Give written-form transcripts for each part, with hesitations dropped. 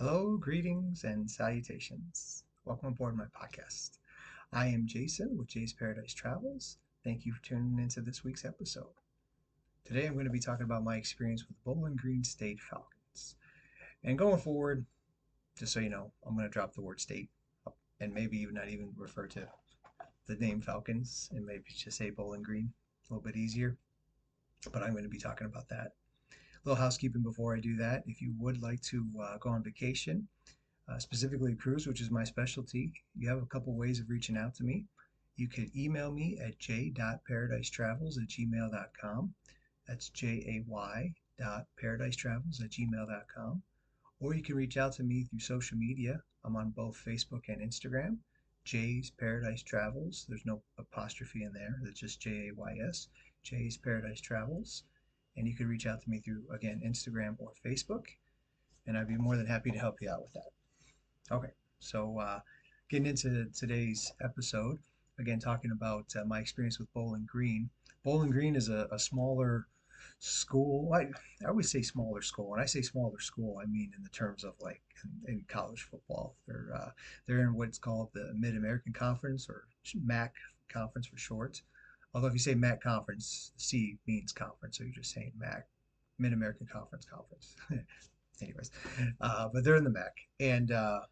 Hello, greetings, and salutations. Welcome aboard my podcast. I am Jason with Jay's Paradise Travels. Thank you for tuning into this week's episode. Today I'm going to be talking about my experience with Bowling Green State Falcons. And going forward, just so you know, I'm going to drop the word state and maybe even not even refer to the name Falcons and maybe just say Bowling Green. A little bit easier, but I'm going to be talking about that. A little housekeeping before I do that. If you would like to go on vacation, specifically cruise, which is my specialty, you have a couple ways of reaching out to me. You could email me at j.paradise_travels@gmail.com. That's jay.paradise_travels@gmail.com. Or you can reach out to me through social media. I'm on both Facebook and Instagram. Jay's Paradise Travels. There's no apostrophe in there. It's just Jays. Jay's Paradise Travels. And you can reach out to me through, again, Instagram or Facebook. And I'd be more than happy to help you out with that. Okay, so getting into today's episode, again, talking about my experience with Bowling Green. Bowling Green is a smaller school. I always say smaller school. When I say smaller school, I mean in the terms of like in college football. They're in what's called the Mid-American Conference, or MAC conference for short. Although if you say MAC conference, C means conference, so you're just saying MAC, Mid-American Conference. Anyways, but they're in the MAC, and not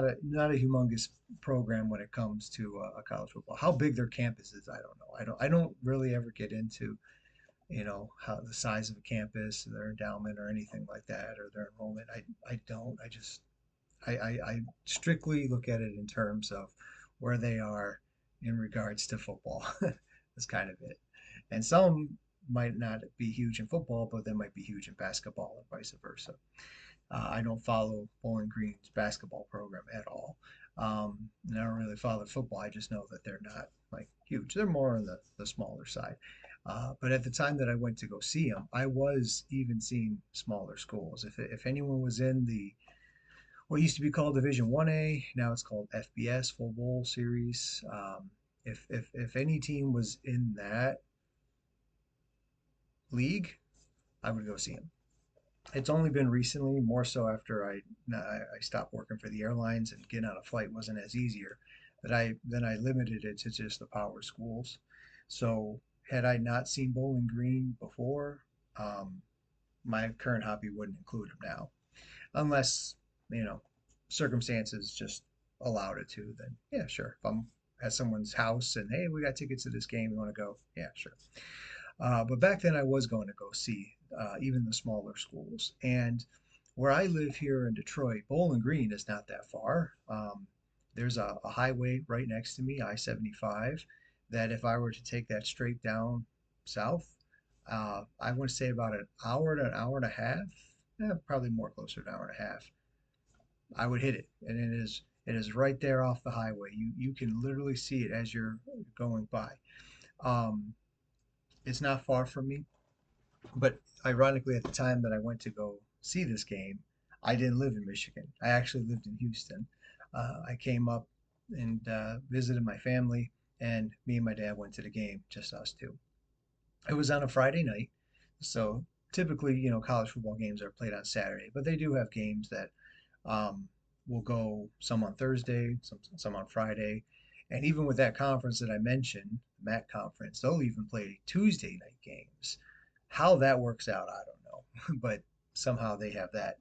a humongous program when it comes to college football. How big their campus is, I don't know. I don't really ever get into how the size of a campus, their endowment, or anything like that, or their enrollment. I don't. I strictly look at it in terms of where they are in regards to football. That's kind of it. And some might not be huge in football, but they might be huge in basketball and vice versa. I don't follow Bowling Green's basketball program at all. And I don't really follow football. I just know that they're not like huge. They're more on the smaller side. But at the time that I went to go see them, I was even seeing smaller schools. If anyone was in the what used to be called Division 1A, now it's called FBS, Full Bowl Series. If any team was in that league, I would go see them. It's only been recently, more so after I stopped working for the airlines and getting on a flight wasn't as easier, that I limited it to just the power schools. So had I not seen Bowling Green before, um, my current hobby wouldn't include them now, unless you know circumstances just allowed it to. Then yeah, sure. If I'm at someone's house and hey, we got tickets to this game, you want to go? Yeah, sure. But back then, I was going to go see even the smaller schools. And where I live here in Detroit, Bowling Green is not that far. There's a highway right next to me, I-75, that if I were to take that straight down south, I want to say about an hour to an hour and a half, probably more closer to an hour and a half. I would hit it, and it is right there off the highway. You can literally see it as you're going by. Um, it's not far from me. But ironically, at the time that I went to go see this game, I didn't live in Michigan. I actually lived in Houston. I came up and visited my family, and me and my dad went to the game, just us two. It was on a Friday night, so typically, college football games are played on Saturday, but they do have games that um, will go some on Thursday, some on Friday, and even with that conference that I mentioned, the MAC conference, they'll even play Tuesday night games. How that works out, I don't know, but somehow they have that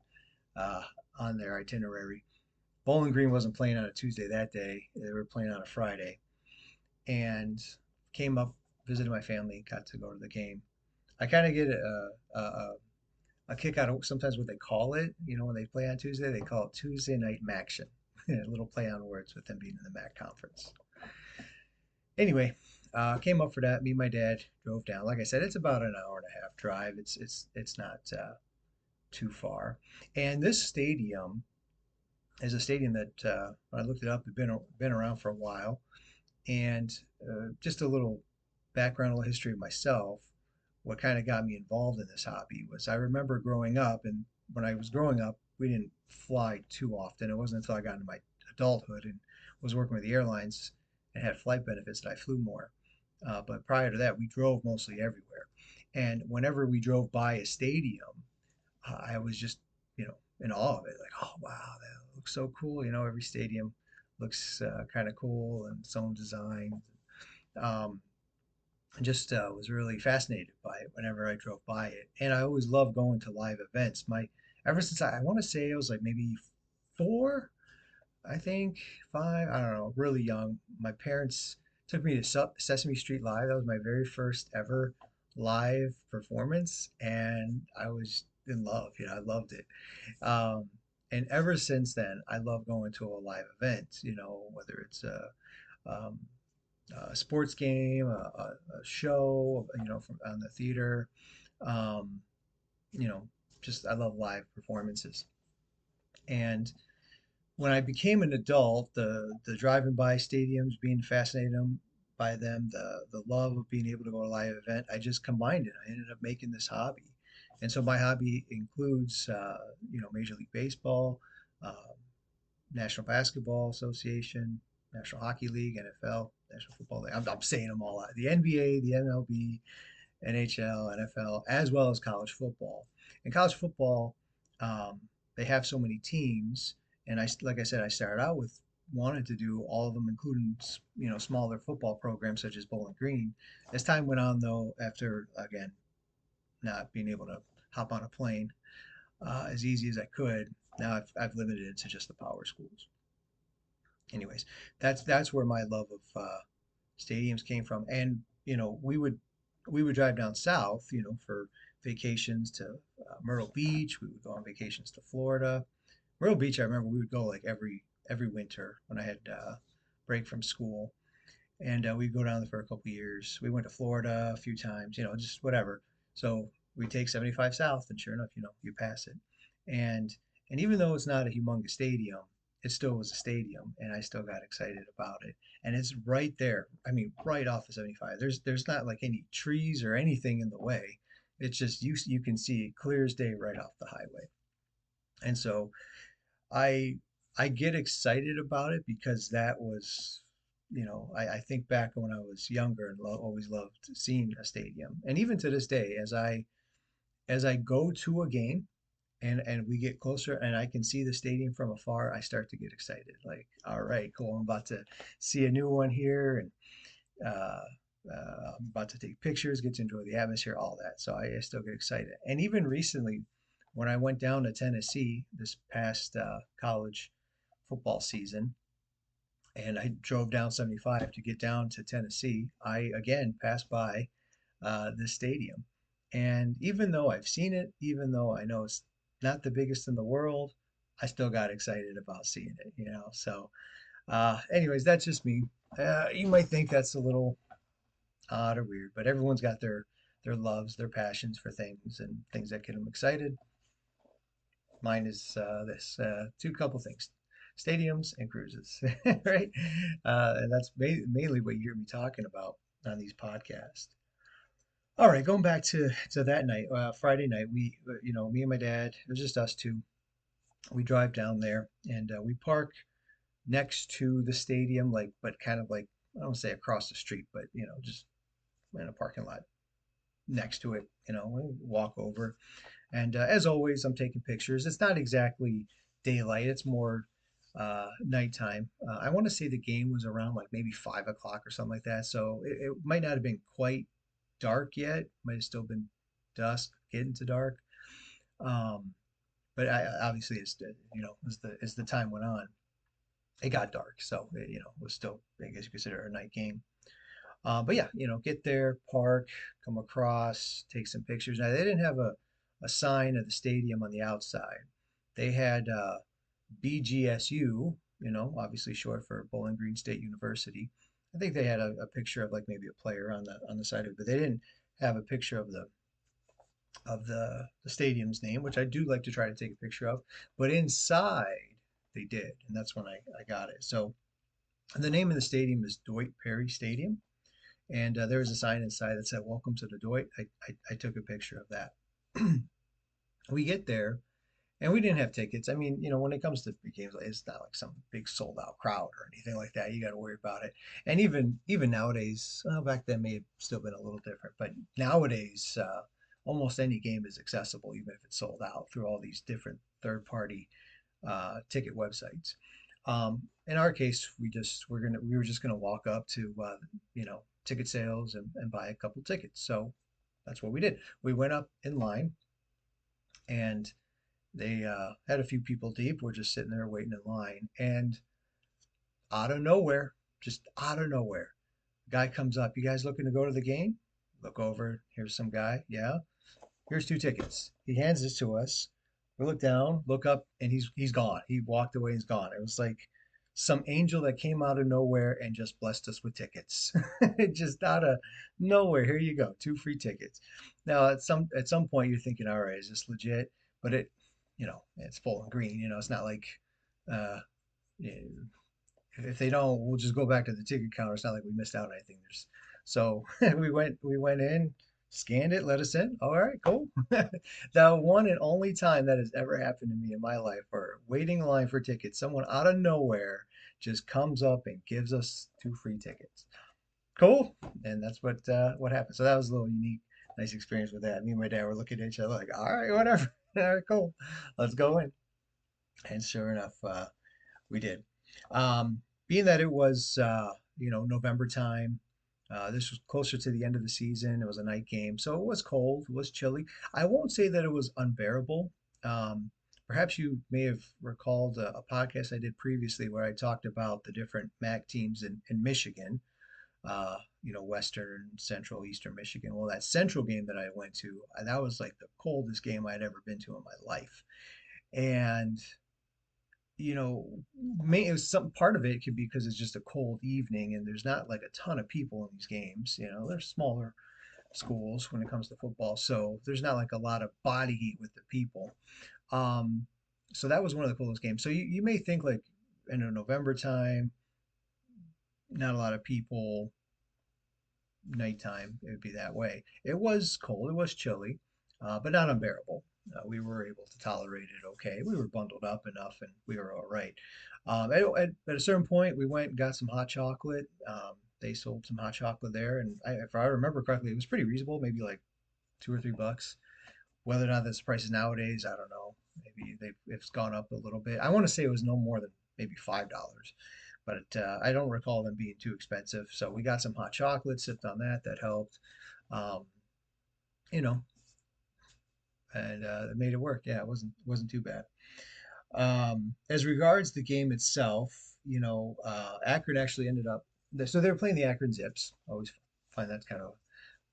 uh, on their itinerary. Bowling Green wasn't playing on a Tuesday that day; they were playing on a Friday, and came up, visited my family, got to go to the game. I kind of get a kick out of sometimes what they call it. When they play on Tuesday, they call it Tuesday night Maction. A little play on words with them being in the MAC conference. Anyway, came up for that. Me and my dad drove down. Like I said, it's about an hour and a half drive. It's not too far. And this stadium is a stadium that when I looked it up, had been around for a while. And just a little background, a little history of myself. What kind of got me involved in this hobby was I remember growing up, and when I was growing up, we didn't fly too often. It wasn't until I got into my adulthood and was working with the airlines and had flight benefits that I flew more. But prior to that, we drove mostly everywhere. And whenever we drove by a stadium, I was just, you know, in awe of it. Like, oh wow, that looks so cool. Every stadium looks kind of cool and its own design. Um, just was really fascinated by it whenever I drove by it, and I always loved going to live events. My ever since I want to say I was like maybe 4, I think 5, I don't know, really young. My parents took me to Sesame Street Live. That was my very first ever live performance, and I was in love. I loved it. Um, and ever since then, I love going to a live event. Whether it's um, a sports game, a show, from on the theater. Um, you know, just I love live performances. And when I became an adult, the driving by stadiums, being fascinated by them, the love of being able to go to a live event, I just combined it. I ended up making this hobby, and so my hobby includes Major League Baseball, uh, National Basketball Association, National Hockey League, NFL, National Football League. I'm saying them all out. The NBA, the MLB, NHL, NFL, as well as college football. In college football, um, they have so many teams, and like I said, I started out with wanted to do all of them, including smaller football programs such as Bowling Green. As time went on, though, after again not being able to hop on a plane as easy as I could, now I've limited it to just the power schools. Anyways, that's where my love of stadiums came from. And we would drive down south, for vacations to Myrtle Beach. We would go on vacations to Florida. Myrtle Beach, I remember we would go like every winter when I had break from school, and we'd go down there for a couple of years. We went to Florida a few times, just whatever. So we take 75 South, and sure enough, you pass it. And and even though it's not a humongous stadium, it still was a stadium, and I still got excited about it. And it's right there. I mean, right off of 75. There's not like any trees or anything in the way. It's just you can see it clear as day right off the highway. And so I I get excited about it because that was, I think back when I was younger and always loved seeing a stadium. And even to this day, as I go to a game and we get closer and I can see the stadium from afar, I start to get excited. Like, all right, cool, I'm about to see a new one here, and uh, I'm about to take pictures, get to enjoy the atmosphere, all that. So I still get excited. And even recently, when I went down to Tennessee this past college football season, and I drove down 75 to get down to Tennessee, I again passed by the stadium. And even though I've seen it, even though I know it's not the biggest in the world, I still got excited about seeing it. So, anyways, that's just me. You might think that's a little odd or weird, but everyone's got their loves, their passions for things and things that get them excited. Mine is this two couple things: stadiums and cruises, right? And that's mainly what you hear me talking about on these podcasts. All right, going back to that night, Friday night, me and my dad, it was just us two. We drive down there and we park next to the stadium, like, but kind of like, I don't say across the street, but just in a parking lot next to it. We walk over, and as always, I'm taking pictures. It's not exactly daylight; it's more nighttime. I want to say the game was around like maybe 5 o'clock or something like that, so it might not have been quite dark yet. Might have still been dusk, getting to dark. Um, but obviously, as the time went on, it got dark. So it was still, I guess you consider it a night game. But yeah, get there, park, come across, take some pictures. Now they didn't have a sign of the stadium on the outside. They had BGSU, obviously short for Bowling Green State University. I think they had a picture of like maybe a player on the side of it, but they didn't have a picture of the stadium's name, which I do like to try to take a picture of. But inside they did, and that's when I got it. So the name of the stadium is Dwight Perry Stadium, and there was a sign inside that said "Welcome to the Dwight." I took a picture of that. We get there, and we didn't have tickets. I mean, when it comes to big games, it's not like some big sold out crowd or anything like that. You got to worry about it. And even nowadays, well, back then may have still been a little different, but nowadays almost any game is accessible, even if it's sold out through all these different third-party ticket websites. In our case, we were just gonna walk up to ticket sales and buy a couple tickets. So that's what we did. We went up in line, and they had a few people deep. We're just sitting there waiting in line, and out of nowhere, just out of nowhere, guy comes up. You guys looking to go to the game? Look over. Here's some guy. Yeah. Here's two tickets. He hands this to us. We look down, look up, and he's gone. He walked away. He's gone. It was like some angel that came out of nowhere and just blessed us with tickets. Just out of nowhere. Here you go, two free tickets. Now at some point you're thinking, all right, is this legit? But it's Bowling Green. It's not like uh, if they don't, we'll just go back to the ticket counter. It's not like we missed out on anything. So we went in, scanned it, let us in. All right, cool. The one and only time that has ever happened to me in my life, or waiting in line for tickets, someone out of nowhere just comes up and gives us two free tickets. Cool. And that's what happened. So that was a little unique, nice experience with that. Me and my dad were looking at each other like, all right, whatever. All right, cool. Let's go in. And sure enough, we did. Being that it was, November time, this was closer to the end of the season. It was a night game, so it was cold, it was chilly. I won't say that it was unbearable. Perhaps you may have recalled a podcast I did previously where I talked about the different MAC teams in Michigan, Western, Central, Eastern Michigan. Well, that Central game that I went to, that was like the coldest game I'd ever been to in my life. And you know, may, it was some part of it could be because it's just a cold evening and there's not like a ton of people in these games. They're smaller schools when it comes to football, so there's not like a lot of body heat with the people. Um, so that was one of the coolest games. So you may think like in a November time, not a lot of people, nighttime, it would be that way. It was cold, it was chilly, but not unbearable. We were able to tolerate it okay. We were bundled up enough and we were all right. At a certain point, we went and got some hot chocolate. They sold some hot chocolate there, and if I remember correctly, it was pretty reasonable, maybe like $2 or $3. Whether or not that's prices nowadays, I don't know. Maybe it's gone up a little bit. I want to say it was no more than maybe $5, but I don't recall them being too expensive. So we got some hot chocolate, sipped on that. That helped. Um, you know, and it made it work. Yeah, it wasn't too bad. As regards the game itself, Akron actually ended up. So they were playing the Akron Zips. I always find that kind of a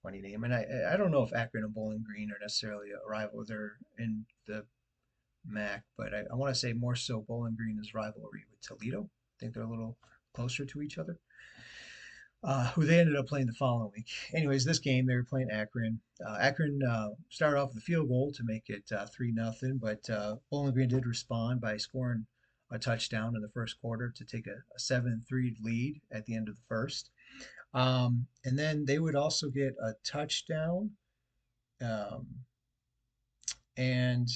funny name, and I don't know if Akron and Bowling Green are necessarily a rival. They're in the MAC, but I want to say more so Bowling Green is rivalry with Toledo. I think they're a little closer to each other. Who they ended up playing the following week. Anyways, this game they were playing Akron. Akron started off with a field goal to make it 3-0, but Bowling Green did respond by scoring a touchdown in the first quarter to take a 7-3 lead at the end of the first. And then they would also get a touchdown, um, and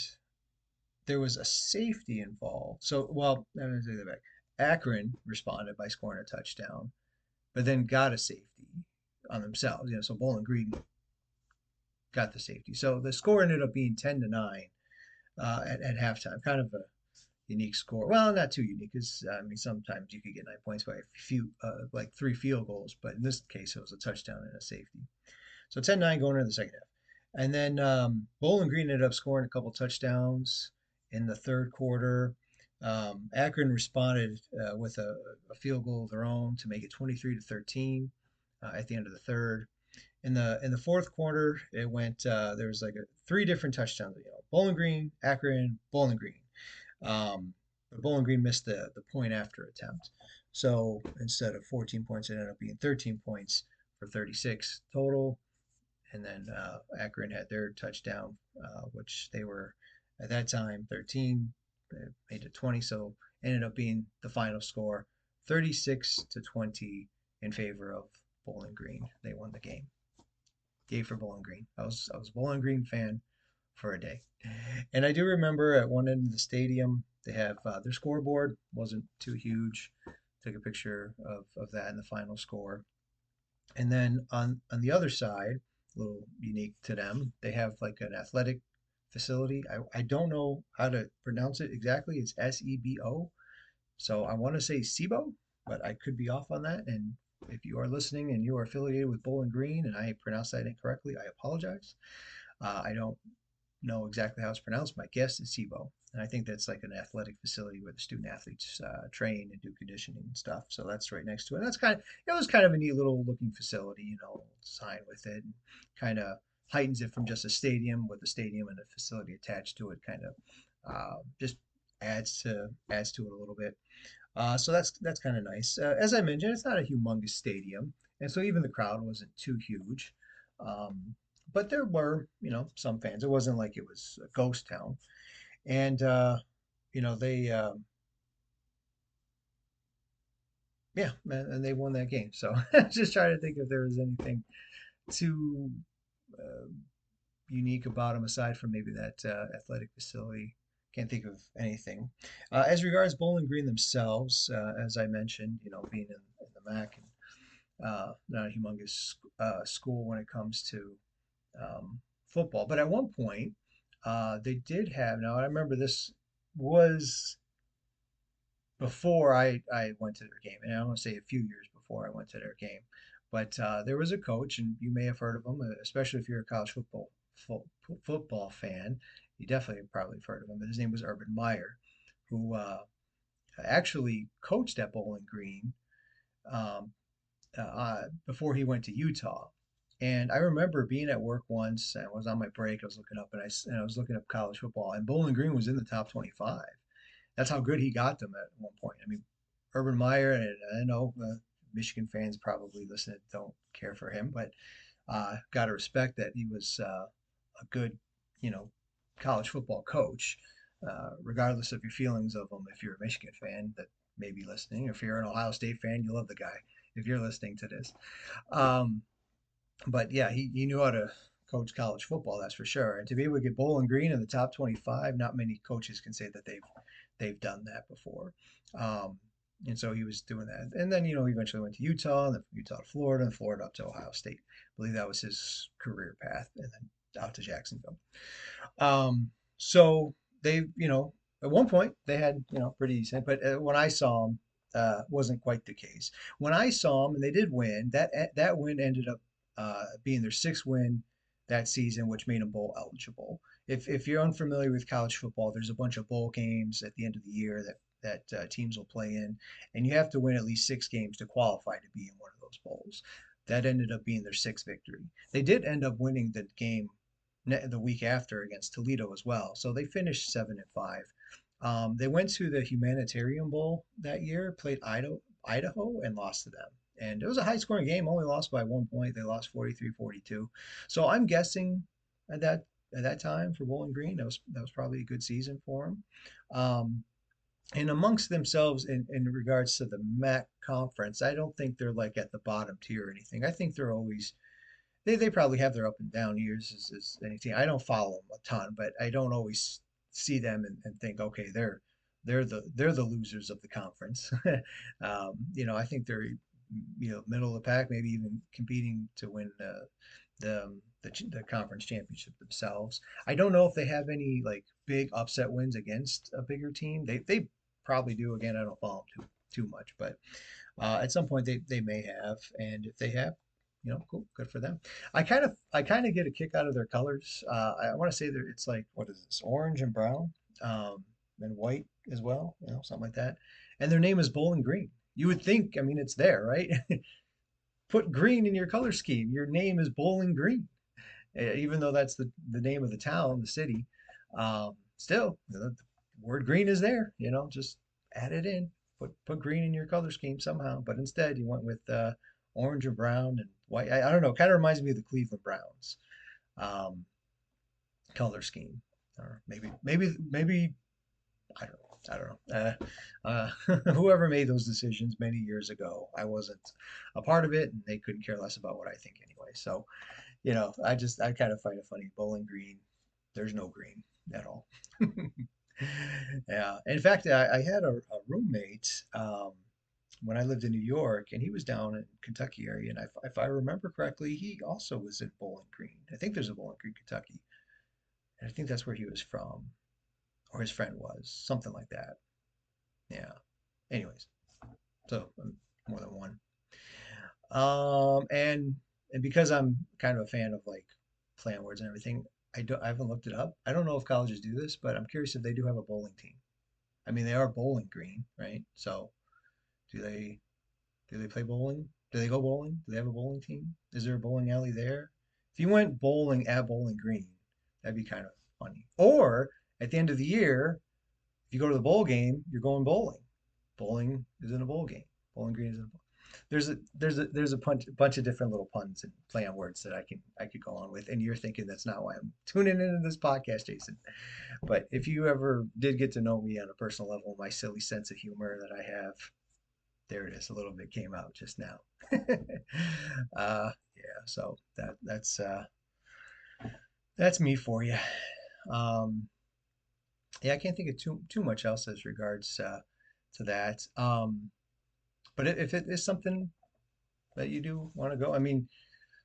there was a safety involved. So, well, let me take that back. Akron responded by scoring a touchdown, but then got a safety on themselves. So Bowling Green got the safety. So the score ended up being 10-9 at halftime. Kind of a unique score. Well, not too unique, because I mean sometimes you could get 9 points by a few, like three field goals, but in this case it was a touchdown and a safety. So 10-9 going into the second half. And then Bowling Green ended up scoring a couple touchdowns in the third quarter. Akron responded with a field goal of their own to make it 23-13 at the end of the third. In the fourth quarter, it went. There was like three different touchdowns. Bowling Green, Akron, Bowling Green. But Bowling Green missed the point after attempt. So instead of 14 points, it ended up being 13 points for 36 total. And then Akron had their touchdown, which they were at that time 13, made it 20, so ended up being the final score 36-20 in favor of Bowling Green. They won the game. Yay for Bowling Green. I was a Bowling Green fan for a day. And I do remember at one end of the stadium, they have their scoreboard wasn't too huge. Took a picture of that in the final score. And then on the other side, a little unique to them. They have like an athletic facility. I don't know how to pronounce it exactly. It's SEBO. So I want to say SIBO, but I could be off on that. And if you are listening and you are affiliated with Bowling Green and I pronounced that incorrectly, I apologize. I don't know exactly how it's pronounced. My guess is SIBO. And I think that's like an athletic facility where the student athletes train and do conditioning and stuff. So that's right next to it. And that's kind of, it was kind of a neat little looking facility, sign with it, and kind of heightens it from just a stadium with a stadium and a facility attached to it. Kind of just adds to it a little bit. So that's kind of nice. As I mentioned, it's not a humongous stadium, and so even the crowd wasn't too huge. Um, but there were, some fans. It wasn't like it was a ghost town. And they, yeah, and they won that game. So just trying to think if there was anything too uh, unique about them aside from maybe that athletic facility. Can't think of anything. As regards Bowling Green themselves, as I mentioned, being in the MAC and not a humongous school when it comes to football. But at one point, they did have, now I remember this was before I went to their game, and I want to say a few years before I went to their game. But there was a coach, and you may have heard of him, especially if you're a college football fan. You definitely have probably heard of him. But his name was Urban Meyer, who actually coached at Bowling Green um, before he went to Utah. And I remember being at work once, and I was on my break. I was looking up, and I was looking up college football, and Bowling Green was in the top 25. That's how good he got them at one point. I mean, Urban Meyer, and I know Michigan fans probably listen don't care for him, but got to respect that he was a good, you know, college football coach, regardless of your feelings of him. If you're a Michigan fan that may be listening, if you're an Ohio State fan, you love the guy. If you're listening to this, um, but yeah, he knew how to coach college football, that's for sure. And to be able to get Bowling Green in the top 25, not many coaches can say that they've done that before. Um, and so he was doing that. And then, he eventually went to Utah, and then from Utah to Florida, and Florida up to Ohio State. I believe that was his career path, and then out to Jacksonville. Um, so they, at one point they had, pretty decent, but when I saw them, wasn't quite the case. When I saw them and they did win, that win ended up being their sixth win that season, which made them bowl eligible. If you're unfamiliar with college football, there's a bunch of bowl games at the end of the year that teams will play in, and you have to win at least six games to qualify to be in one of those bowls. That ended up being their sixth victory. They did end up winning the game the week after against Toledo as well. So they finished 7-5. They went to the Humanitarian Bowl that year, played Idaho, and lost to them. And it was a high scoring game, only lost by 1 point. They lost 43-42. So I'm guessing at that time for Bowling Green, that was probably a good season for them. And amongst themselves in regards to the MAC conference, I don't think they're like at the bottom tier or anything. I think they're always they probably have their up and down years as any team. I don't follow them a ton, but I don't always see them and think, okay, they're the losers of the conference. I think they're middle of the pack, maybe even competing to win the conference championship themselves. I don't know if they have any like big upset wins against a bigger team. They probably do. Again, I don't follow them too much, but at some point they may have, and if they have, cool, good for them. I kind of get a kick out of their colors. I want to say that it's like, what is this, orange and brown, and white as well, something like that. And their name is Bowling Green. You would think, I mean, it's there, right? Put green in your color scheme. Your name is Bowling Green, even though that's the name of the town, the city. Still, the word green is there. Just add it in. Put green in your color scheme somehow. But instead, you went with orange and brown and white. I don't know. Kind of reminds me of the Cleveland Browns um, color scheme. Or maybe I don't know. I don't know. Whoever made those decisions many years ago, I wasn't a part of it, and they couldn't care less about what I think anyway. So, I kind of find it funny. Bowling Green, there's no green at all. Yeah. In fact, I had a roommate when I lived in New York, and he was down in Kentucky area, and if I remember correctly, he also was in Bowling Green. I think there's a Bowling Green, Kentucky, and I think that's where he was from, or his friend was, something like that. Yeah. Anyways, so more than one. Um, and and because I'm kind of a fan of like play on words and everything, I haven't looked it up. I don't know if colleges do this, but I'm curious if they do have a bowling team. I mean, they are Bowling Green, right? So do they do they play bowling? Do they go bowling? Do they have a bowling team? Is there a bowling alley there? If you went bowling at Bowling Green, that'd be kind of funny. Or at the end of the year, if you go to the bowl game, you're going bowling. Bowling is in a bowl game. Bowling Green is in a bowl. There's a bunch of different little puns and play on words that I could go on with, and you're thinking that's not why I'm tuning into this podcast, Jason. But if you ever did get to know me on a personal level, my silly sense of humor that I have, there it is. A little bit came out just now. Yeah, so that's me for you. Um, yeah, I can't think of too much else as regards to that. But if it is something that you do want to go, I mean,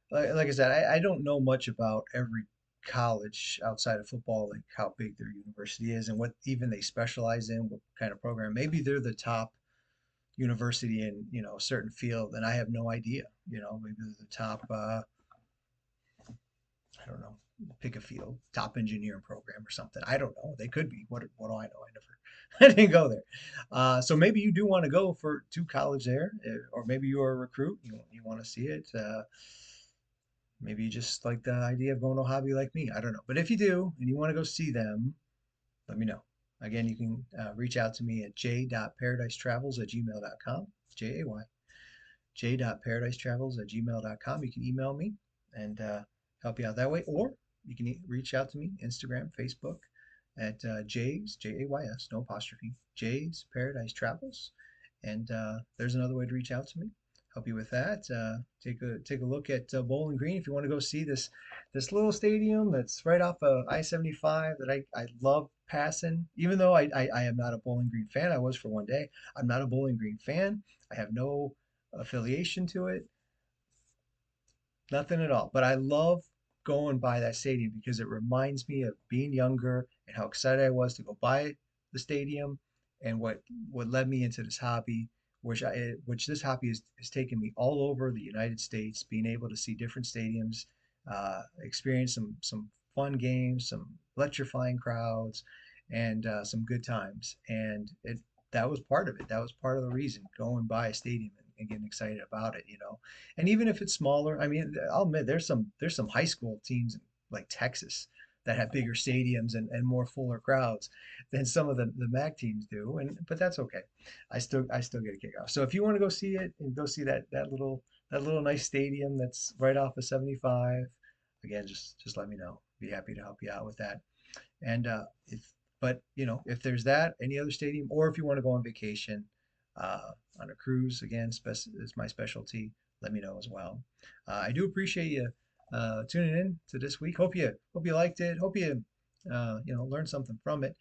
like I said, I don't know much about every college outside of football, like how big their university is and what even they specialize in, what kind of program. Maybe they're the top university in, a certain field, and I have no idea. Maybe they're the top, I don't know, pick a field, top engineering program or something. I don't know. They could be. What do I know? I never, I didn't go there. So maybe you do want to go to college there, or maybe you're a recruit. You want to see it. Maybe you just like the idea of going to a hobby like me. I don't know. But if you do and you want to go see them, let me know. Again, you can reach out to me at j.paradise.travels@gmail.com. Jay j.paradise.travels@gmail.com. You can email me and help you out that way, or you can reach out to me Instagram, Facebook at Jay's Jays, no apostrophe, Jay's Paradise Travels. And there's another way to reach out to me. Help you with that. Take a look at Bowling Green if you want to go see this little stadium that's right off of I-75 that I love passing. Even though I am not a Bowling Green fan, I was for one day. I'm not a Bowling Green fan. I have no affiliation to it, nothing at all. But I love going by that stadium because it reminds me of being younger and how excited I was to go by the stadium and what led me into this hobby, which this hobby has taken me all over the United States, being able to see different stadiums, experience some fun games, some electrifying crowds, and some good times. And that was part of it. That was part of the reason going by a stadium and getting excited about it. And even if it's smaller, I mean, I'll admit there's some high school teams in like Texas that have bigger stadiums and more fuller crowds than some of the MAC teams do. But that's okay. I still get a kick off. So if you want to go see it and go see that little nice stadium that's right off of 75, again, just let me know. Be happy to help you out with that. And if but if there's that, any other stadium, or if you want to go on vacation, uh, on a cruise, again, is my specialty. Let me know as well. I do appreciate you tuning in to this week. Hope you liked it. Hope you learned something from it,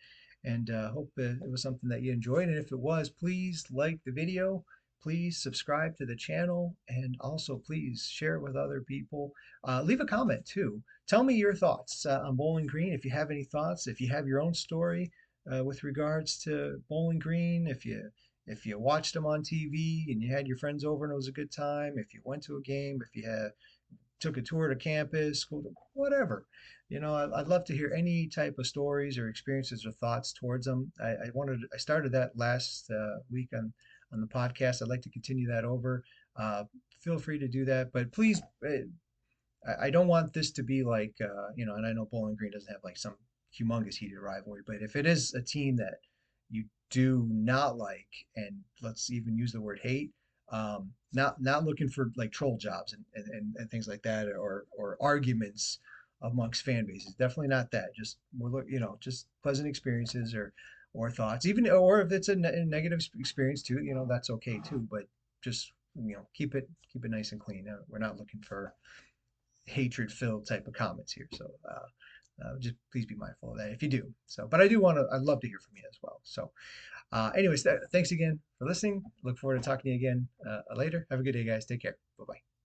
and hope it was something that you enjoyed. And if it was, please like the video. Please subscribe to the channel, and also please share it with other people. Leave a comment too. Tell me your thoughts on Bowling Green. If you have any thoughts, if you have your own story with regards to Bowling Green, if you watched them on TV and you had your friends over and it was a good time, if you went to a game, if you took a tour to campus, school, whatever. I'd love to hear any type of stories or experiences or thoughts towards them. I started that last week on the podcast. I'd like to continue that over. Feel free to do that, but please, I don't want this to be like, and I know Bowling Green doesn't have like some humongous heated rivalry, but if it is a team that you do not like, and let's even use the word hate, not looking for like troll jobs and things like that, or arguments amongst fan bases. Definitely not that. Just just pleasant experiences or thoughts, even or if it's a negative experience too, that's okay too. But just keep it nice and clean. We're not looking for hatred filled type of comments here. So Just please be mindful of that if you do. So, but I do want to. I'd love to hear from you as well. So, anyways, thanks again for listening. Look forward to talking to you again later. Have a good day, guys. Take care. Bye bye.